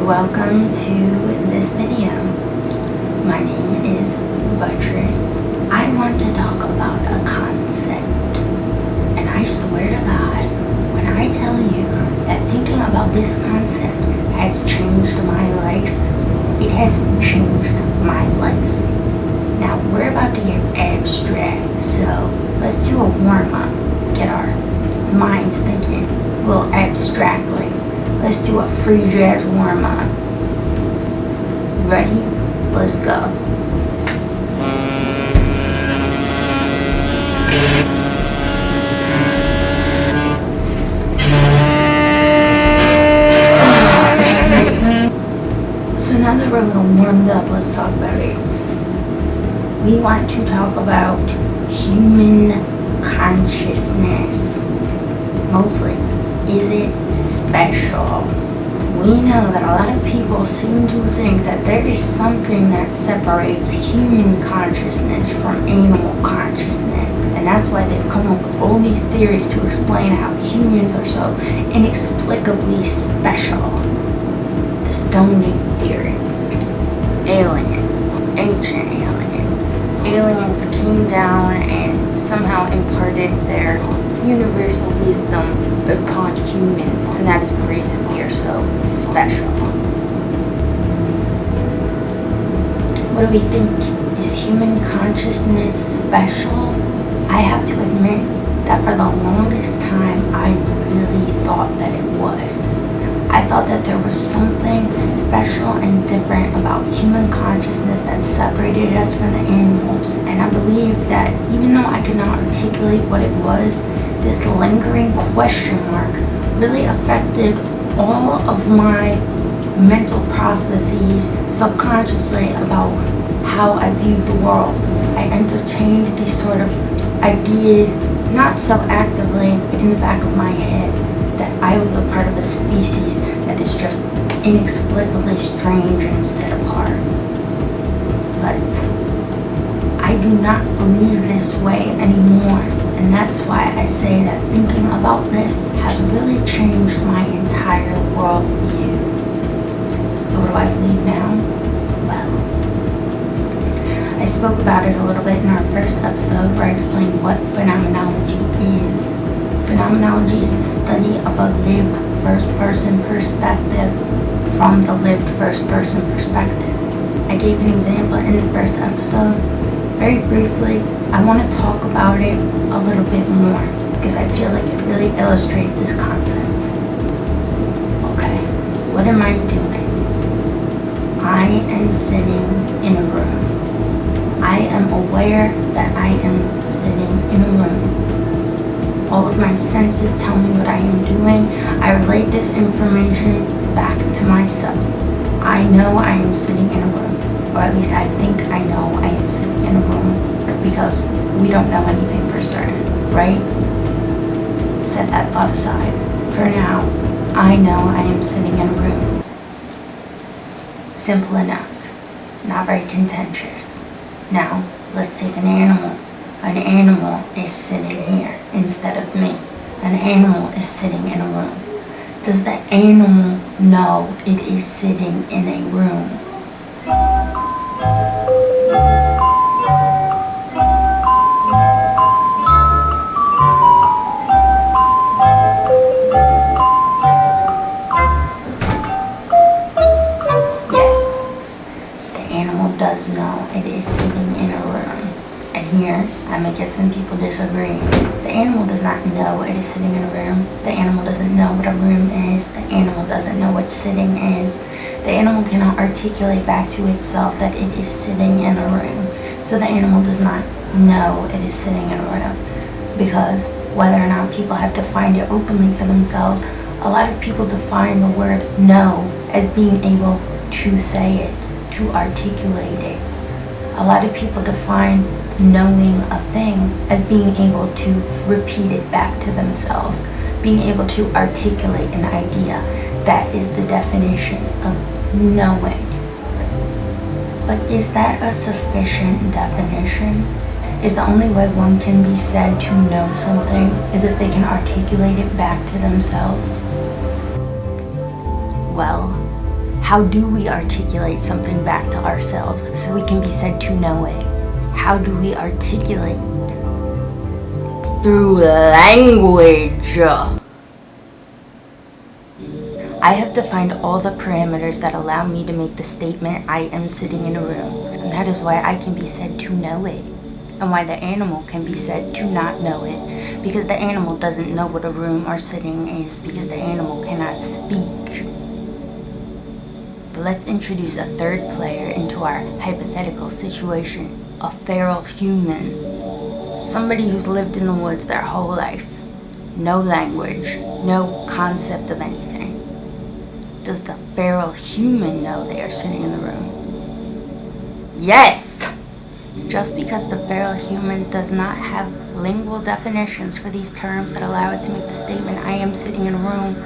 Welcome to this video. My name is Buttress. I want to talk about a concept, and I swear to God, when I tell you that thinking about this concept has changed my life, it has changed my life. Now we're about to get abstract, so let's do a warm-up, get our minds thinking a little abstractly. Let's do a free jazz warm-up. Ready? Let's go. So now that we're a little warmed up, let's talk about it. We want to talk about human consciousness. Mostly. Is it special? We know that a lot of people seem to think that there is something that separates human consciousness from animal consciousness, and that's why they've come up with all these theories to explain how humans are so inexplicably special. The Stone Age theory. Aliens. Ancient aliens. Aliens came down and somehow imparted their universal wisdom upon humans, and that is the reason we are so special. What do we think? Is human consciousness special? I have to admit that for the longest time I really thought that it was. I thought that there was something special and different about human consciousness that separated us from the animals, and I believe that even though I could not articulate what it was, this lingering question mark really affected all of my mental processes subconsciously about how I viewed the world. I entertained these sort of ideas, not so actively, in the back of my head, that I was a part of a species that is just inexplicably strange and set apart. But I do not believe this way anymore. And that's why I say that thinking about this has really changed my entire worldview. So what do I believe now? Well, I spoke about it a little bit in our first episode where I explained what phenomenology is. Phenomenology is the study of a lived first-person perspective from the lived first-person perspective. I gave an example in the first episode. Very briefly, I want to talk about it a little bit more because I feel like it really illustrates this concept. Okay, what am I doing? I am sitting in a room. I am aware that I am sitting in a room. All of my senses tell me what I am doing. I relate this information back to myself. I know I am sitting in a room. Or at least I think I know I am sitting in a room, because we don't know anything for certain, right? Set that thought aside. For now, I know I am sitting in a room. Simple enough. Not very contentious. Now, let's take an animal. An animal is sitting here instead of me. An animal is sitting in a room. Does the animal know it is sitting in a room? Yes, the animal does know it is sitting in a room. And here, I may get some people disagreeing. The animal does not know it is sitting in a room. The animal doesn't know what a room is. The animal doesn't know what sitting is. The animal cannot articulate back to itself that it is sitting in a room. So the animal does not know it is sitting in a room. Because whether or not people have defined it openly for themselves, a lot of people define the word know as being able to say it, to articulate it. A lot of people define knowing a thing as being able to repeat it back to themselves, being able to articulate an idea. That is the definition of knowing. But is that a sufficient definition? Is the only way one can be said to know something is if they can articulate it back to themselves? Well, How do we articulate something back to ourselves so we can be said to know it? How do we articulate? Through language. I have defined all the parameters that allow me to make the statement, I am sitting in a room. And that is why I can be said to know it. And why the animal can be said to not know it. Because the animal doesn't know what a room or sitting is, because the animal cannot speak. But let's introduce a third player into our hypothetical situation. A feral human. Somebody who's lived in the woods their whole life. No language, no concept of anything. Does the feral human know they are sitting in the room? Yes! Just because the feral human does not have lingual definitions for these terms that allow it to make the statement, I am sitting in a room,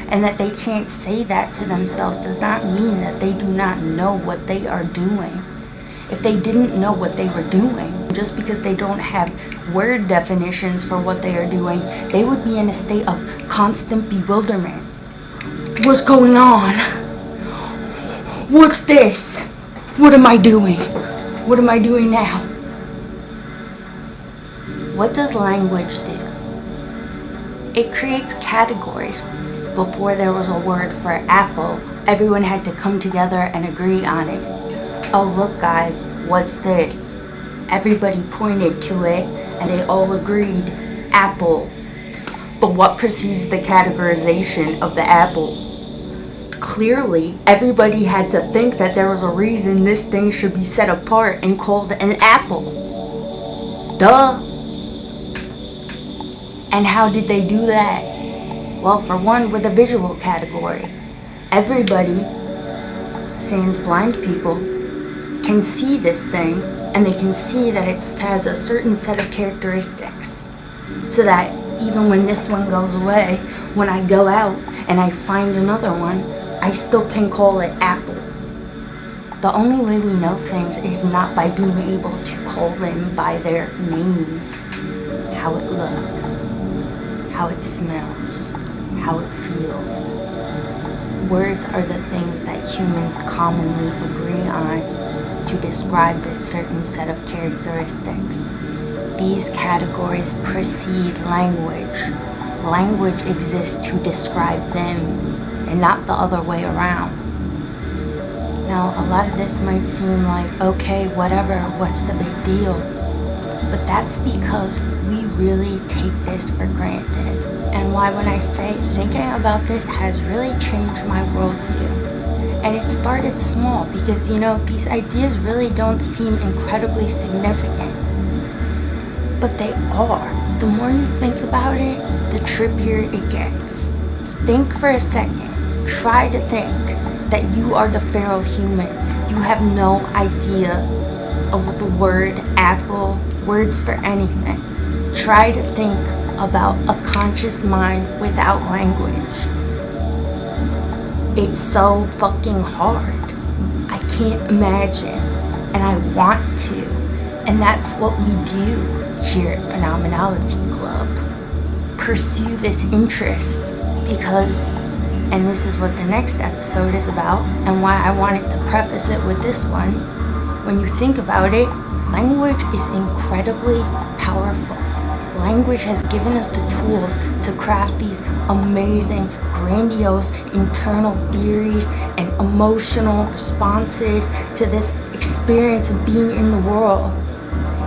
and that they can't say that to themselves does not mean that they do not know what they are doing. If they didn't know what they were doing, just because they don't have word definitions for what they are doing, they would be in a state of constant bewilderment. What's going on? What's this? What am I doing? What am I doing now? What does language do? It creates categories. Before there was a word for apple, everyone had to come together and agree on it. Oh, look guys, what's this? Everybody pointed to it and they all agreed, apple. But what precedes the categorization of the apple? Clearly, everybody had to think that there was a reason this thing should be set apart and called an apple. Duh. And how did they do that? Well, for one, with a visual category. Everybody, sans blind people, can see this thing, and they can see that it has a certain set of characteristics. So that even when this one goes away, when I go out and I find another one, I still can call it apple. The only way we know things is not by being able to call them by their name. How it looks, how it smells, how it feels. Words are the things that humans commonly agree on to describe this certain set of characteristics. These categories precede language. Language exists to describe them, and not the other way around. Now, a lot of this might seem like, okay, whatever, what's the big deal? But that's because we really take this for granted. And why when I say thinking about this has really changed my worldview. And it started small because, these ideas really don't seem incredibly significant. But they are. The more you think about it, the trippier it gets. Think for a second. Try to think that you are the feral human. You have no idea of the word apple, words for anything. Try to think about a conscious mind without language. It's so fucking hard. I can't imagine, and I want to. And that's what we do here at Phenomenology Club. Pursue this interest because, and this is what the next episode is about, and why I wanted to preface it with this one. When you think about it, language is incredibly powerful. Language has given us the tools to craft these amazing, grandiose internal theories and emotional responses to this experience of being in the world.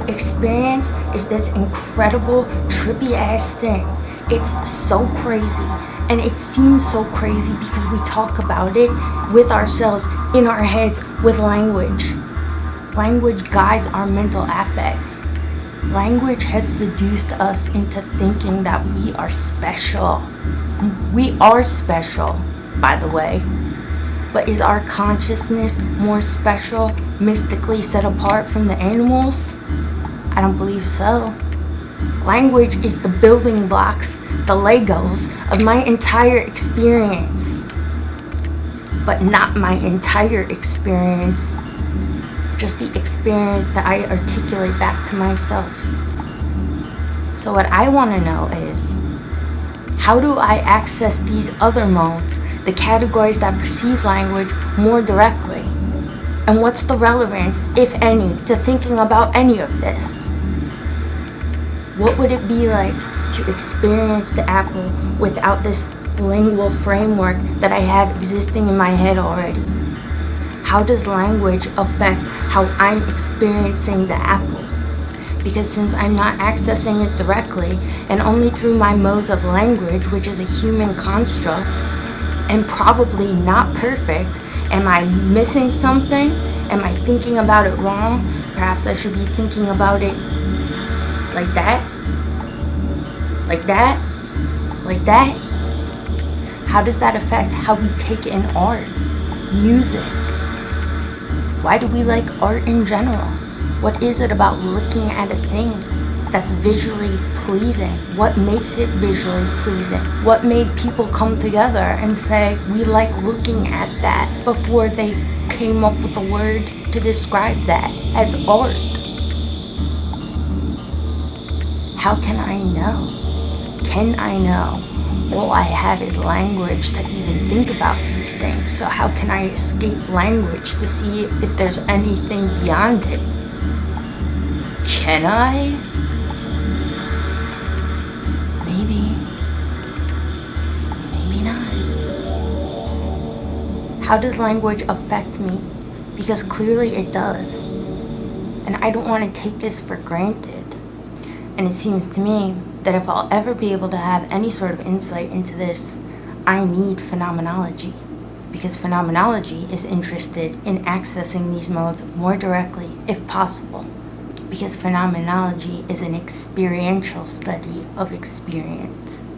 Experience is this incredible, trippy ass thing. It's so crazy. And it seems so crazy because we talk about it with ourselves, in our heads, with language. Language guides our mental affects. Language has seduced us into thinking that we are special. We are special, by the way. But is our consciousness more special, mystically set apart from the animals? I don't believe so. Language is the building blocks, the Legos of my entire experience. But not my entire experience, just the experience that I articulate back to myself. So what I want to know is, how do I access these other modes the categories that precede language more directly? And what's the relevance, if any, to thinking about any of this? What would it be like to experience the apple without this lingual framework that I have existing in my head already? How does language affect how I'm experiencing the apple? Because since I'm not accessing it directly and only through my modes of language, which is a human construct, and probably not perfect, am I missing something? Am I thinking about it wrong? Perhaps I should be thinking about it like that? Like that? Like that? How does that affect how we take in art, music? Why do we like art in general? What is it about looking at a thing that's visually pleasing? What makes it visually pleasing? What made people come together and say, we like looking at that, before they came up with a word to describe that as art? How can I know? Can I know? All I have is language to even think about these things. So how can I escape language to see if there's anything beyond it? Can I? Maybe. Maybe not. How does language affect me? Because clearly it does. And I don't want to take this for granted. And it seems to me that if I'll ever be able to have any sort of insight into this, I need phenomenology. Because phenomenology is interested in accessing these modes more directly, if possible. Because phenomenology is an experiential study of experience.